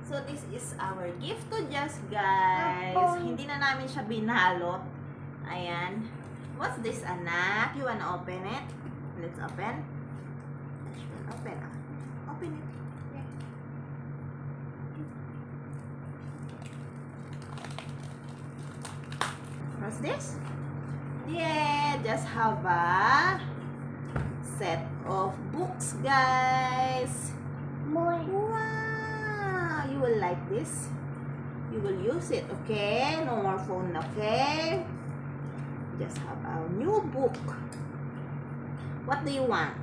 So, this is our gift to Jess, guys. Hindi na namin siya binalot. Ayan. What's this, anak? You wanna open it? Let's open. Open. Open it. Yeah. What's this? Yeah, just have a set of books, guys. More. Wow, you will like this. You will use it, okay? No more phone, okay? Just have a new book. What do you want?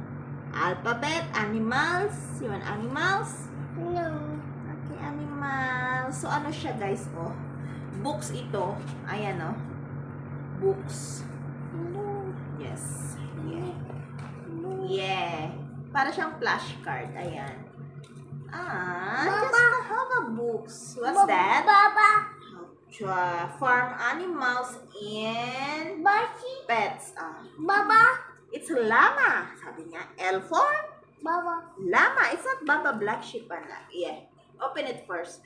Alphabet, animals? You want animals? No. Okay, animals. So, ano siya, guys? Oh, books ito. Ayan, oh. Books. No. Yes. Yeah. No. Yeah. Para siyang flashcard. Ayan. Baba. Just have a books. What's that? Baba. Farm animals and Bashi. pets. Baba. It's llama. Sabi niya, L for Baba. llama. It's not Baba Black Sheep, anak. Yeah. Open it first.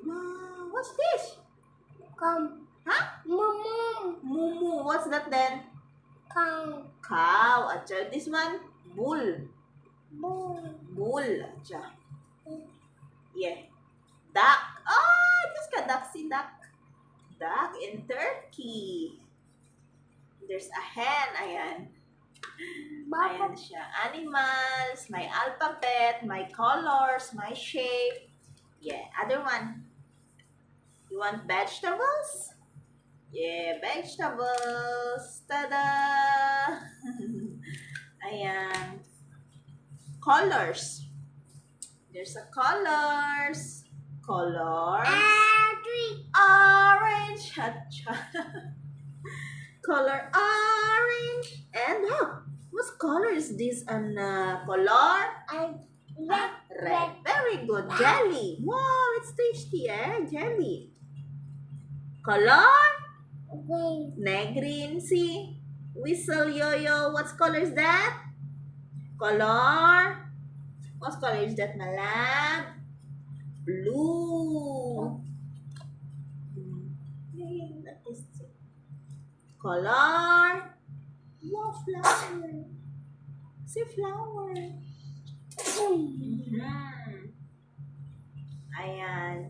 Wow, what's this? Come. Huh? Mumu. Mumu. What's that then? Come. Cow. Atcha. This one? Bull. Bull. Bull. Atcha. Yeah. Duck. Oh, just ka duck si duck. Duck and turkey. There's a hen. Ayan. Baba. Ayan siya. Animals, my alphabet, my colors, my shape. Yeah. Other one. You want vegetables? Yeah, vegetables. Tada! Ayan. Colors. There's a colors. Colors. Three. Orange. Color orange. And what color is this? Color And red. red. Very good. Jelly. Wow, it's tasty, eh? Jelly. Color green. See? Whistle yo-yo. What color is that? Color. What color is that, Malab? Blue. Color. Wow, flower. See flower. Ayan.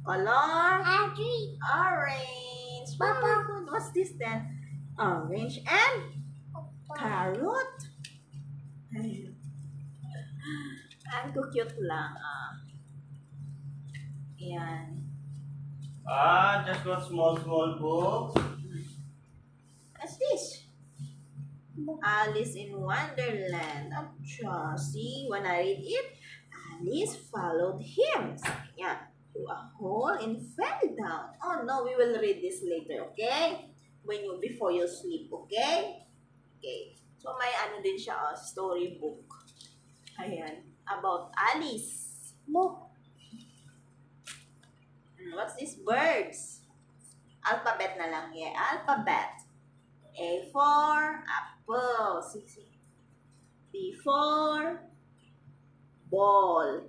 Color. Three. Orange. Papa. Very good. What's this then? Orange and carrot. Ayan. Ang cute lang. Ayan. Just got small books. What's this? Alice in Wonderland. Acha, see, when I read it, Alice followed him. Sabi niya, to a hole and fell down. Oh no, we will read this later, okay? Before you sleep, okay? Okay. So may ano din siya, storybook. Ayan, about Alice. Book. What's this? Birds. Alphabet na lang, yeah. Alphabet. A for apple. See. B for ball.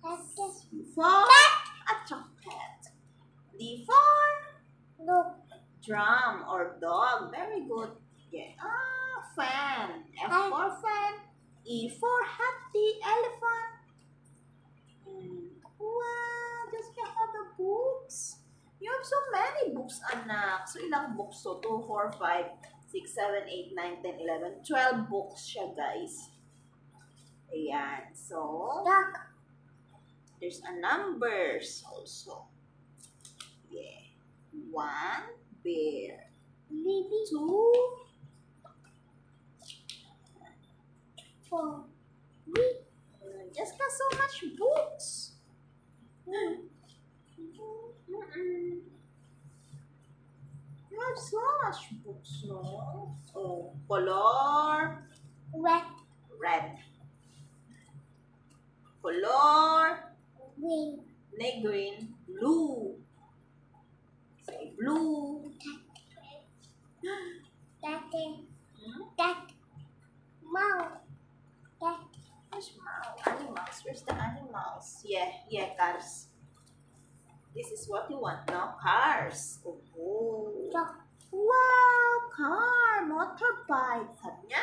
C for a chocolate. D for Look. drum or dog. Very good. Yeah. Fan. F for fan. E for happy elephant. Wow, just you have the books. You have so many books, anak. So, ilang books to? 2, 4, 5, 6, 7, 8, 9, 10, 11, 12 books siya, guys. Ayan. So, Duck. there's a numbers also. Yeah. 1, bear. Baby. 2, 4. just got so much books. You have so much books, no? Oh, color. Red. Red. Color. Green. Green. Blue. Say blue. That. That. Mouse. That. Where's the animals? Yeah, cars. This is what you want, no? Cars. Oh. Dog. Wow, car, motorbike. Sabi niya,